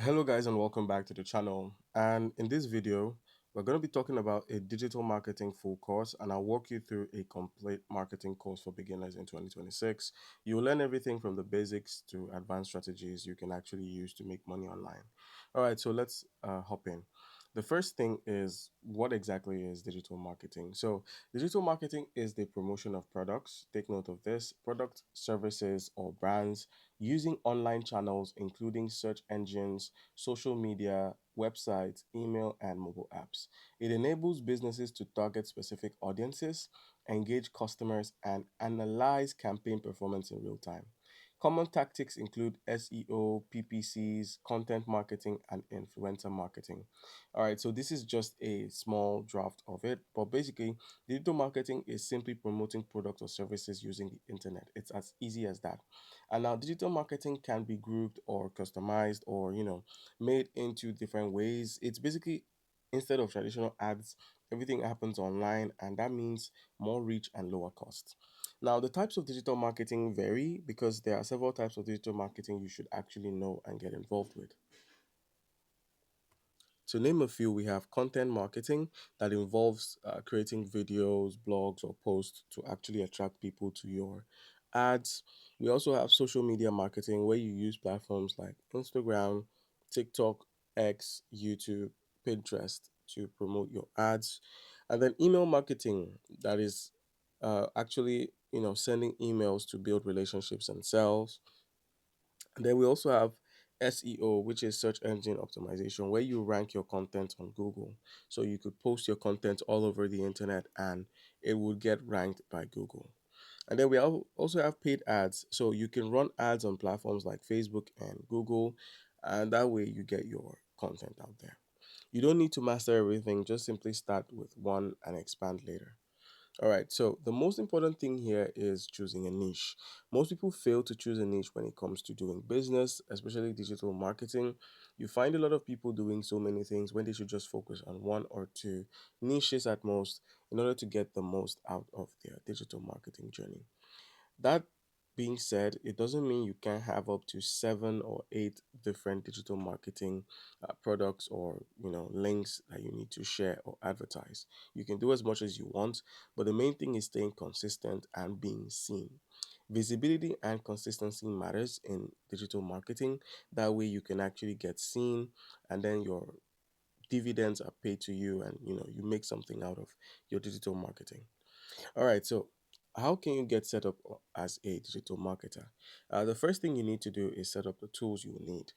Hello guys and welcome back to the channel. And in this video, we're going to be talking about a digital marketing full course, and I'll walk you through a complete marketing course for beginners in 2026. You'll learn everything from the basics to advanced strategies you can actually use to make money online. All right, so let's hop in. The first thing is, what exactly is digital marketing? So digital marketing is the promotion of products. Take note of this: product, services, or brands using online channels, including search engines, social media, websites, email, and mobile apps. It enables businesses to target specific audiences, engage customers, and analyze campaign performance in real time. Common tactics include SEO, PPCs, content marketing, and influencer marketing. All right, so this is just a small draft of it, but basically, digital marketing is simply promoting products or services using the internet. It's as easy as that. And now digital marketing can be grouped or customized or, made into different ways. It's basically, instead of traditional ads, everything happens online, and that means more reach and lower cost. Now, the types of digital marketing vary because there are several types of digital marketing you should actually know and get involved with. To name a few, we have content marketing that involves creating videos, blogs, or posts to actually attract people to your ads. We also have social media marketing where you use platforms like Instagram, TikTok, X, YouTube, Pinterest to promote your ads. And then email marketing, that is actually sending emails to build relationships and sales. And then we also have SEO, which is search engine optimization, where you rank your content on Google. So you could post your content all over the internet and it would get ranked by Google. And then also have paid ads. So you can run ads on platforms like Facebook and Google, and that way you get your content out there. You don't need to master everything, just simply start with one and expand later. All right, so the most important thing here is choosing a niche. Most people fail to choose a niche when it comes to doing business, especially digital marketing. You find a lot of people doing so many things when they should just focus on one or two niches at most in order to get the most out of their digital marketing journey. That being said, it doesn't mean you can have up to seven or eight different digital marketing products or links that you need to share or advertise. You can do as much as you want, but the main thing is staying consistent and being seen. Visibility and consistency matters in digital marketing. That way, you can actually get seen, and then your dividends are paid to you, and you make something out of your digital marketing. All right, so how can you get set up as a digital marketer? The first thing you need to do is set up the tools you will need.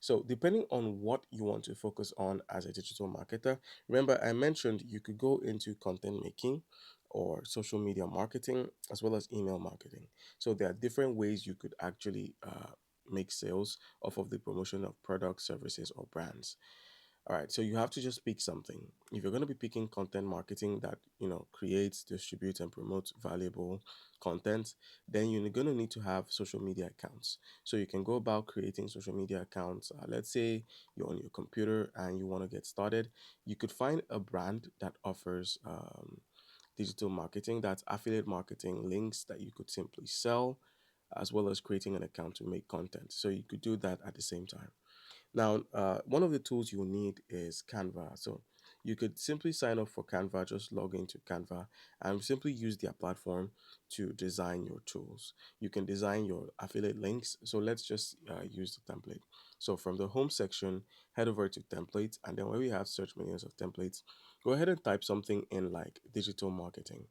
So, depending on what you want to focus on as a digital marketer, remember I mentioned you could go into content making or social media marketing as well as email marketing. So, there are different ways you could actually make sales off of the promotion of products, services, or brands. All right, so you have to just pick something. If you're going to be picking content marketing that, creates, distributes, and promotes valuable content, then you're going to need to have social media accounts. So you can go about creating social media accounts. Let's say you're on your computer and you want to get started. You could find a brand that offers digital marketing, that's affiliate marketing links that you could simply sell, as well as creating an account to make content. So you could do that at the same time. Now, one of the tools you'll need is Canva. So you could simply sign up for Canva, just log into Canva and simply use their platform to design your tools. You can design your affiliate links. So let's just use the template. So from the home section, head over to templates, and then where we have search millions of templates, go ahead and type something in like digital marketing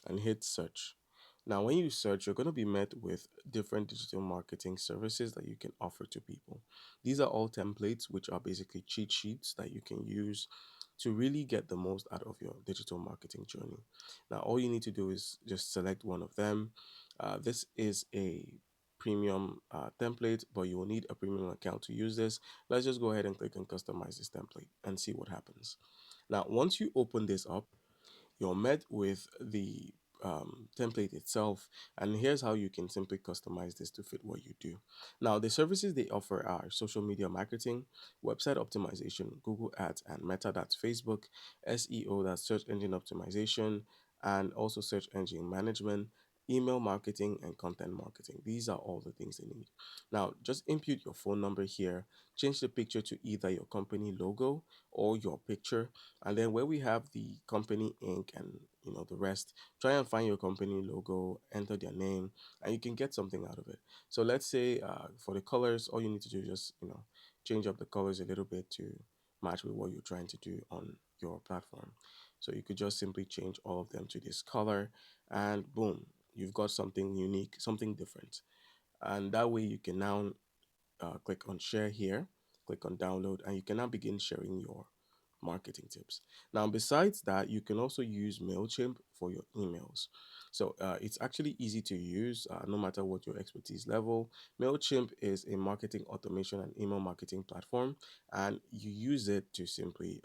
and hit search. Now, when you search, you're going to be met with different digital marketing services that you can offer to people. These are all templates, which are basically cheat sheets that you can use to really get the most out of your digital marketing journey. Now, all you need to do is just select one of them. This is a premium template, but you will need a premium account to use this. Let's just go ahead and click and customize this template and see what happens. Now, once you open this up, you're met with the template itself, and here's how you can simply customize this to fit what you do. Now, the services they offer are social media marketing, website optimization, Google Ads, and Meta, that's Facebook, SEO, that's search engine optimization, and also search engine management, email marketing, and content marketing. These are all the things they need. Now, just input your phone number here, change the picture to either your company logo or your picture, and then where we have the company ink and the rest, try and find your company logo, enter their name, and you can get something out of it. So let's say for the colors, all you need to do is just change up the colors a little bit to match with what you're trying to do on your platform. So you could just simply change all of them to this color, and boom, you've got something unique, something different. And that way you can now click on share here, click on download, and you can now begin sharing your marketing tips. Now, besides that, you can also use MailChimp for your emails. So it's actually easy to use no matter what your expertise level. MailChimp is a marketing automation and email marketing platform, and you use it to simply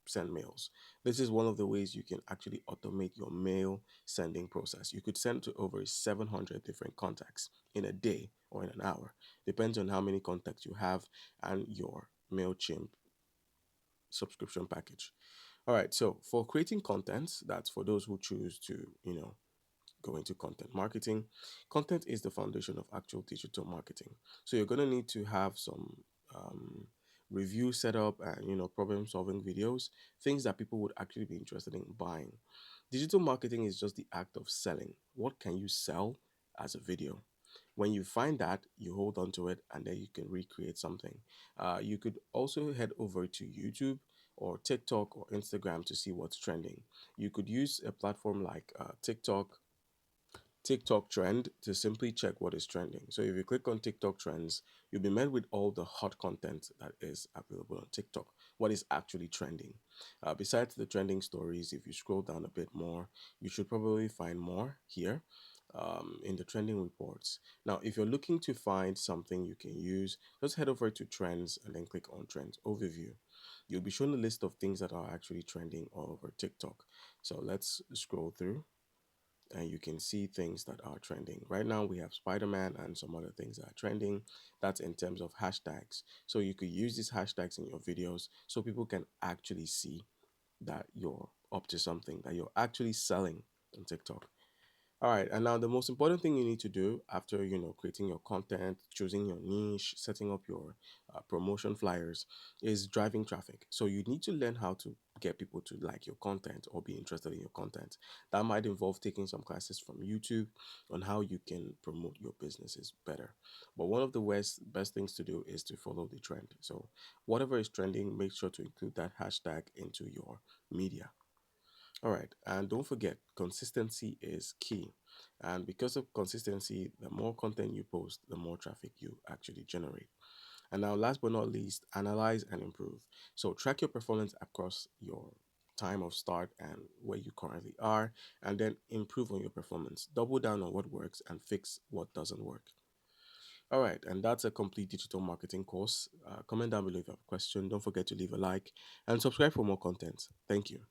send mails. This is one of the ways you can actually automate your mail sending process. You could send to over 700 different contacts in a day or in an hour. Depends on how many contacts you have and your MailChimp subscription package. All right, so for creating content, that's for those who choose to, go into content marketing. Content is the foundation of actual digital marketing. So you're going to need to have some um, review setup and, problem solving videos, things that people would actually be interested in buying. Digital marketing is just the act of selling. What can you sell as a video? When you find that, you hold on to it and then you can recreate something. You could also head over to YouTube or TikTok or Instagram to see what's trending. You could use a platform like TikTok trend to simply check what is trending. So if you click on TikTok trends, you'll be met with all the hot content that is available on TikTok, what is actually trending. Besides the trending stories, if you scroll down a bit more, you should probably find more here in the trending reports. Now, if you're looking to find something you can use, just head over to trends and then click on trends overview. You'll be shown a list of things that are actually trending all over TikTok. So let's scroll through and you can see things that are trending. Right now, we have Spider Man and some other things that are trending. That's in terms of hashtags. So you could use these hashtags in your videos so people can actually see that you're up to something, that you're actually selling on TikTok. All right, and now the most important thing you need to do after creating your content, choosing your niche, setting up your promotion flyers is driving traffic. So you need to learn how to get people to like your content or be interested in your content. That might involve taking some classes from YouTube on how you can promote your businesses better. But one of the best things to do is to follow the trend. So whatever is trending, make sure to include that hashtag into your media. All right, and don't forget, consistency is key. And because of consistency, the more content you post, the more traffic you actually generate. And now, last but not least, analyze and improve. So, track your performance across your time of start and where you currently are, and then improve on your performance. Double down on what works and fix what doesn't work. All right, and that's a complete digital marketing course. Comment down below if you have a question. Don't forget to leave a like and subscribe for more content. Thank you.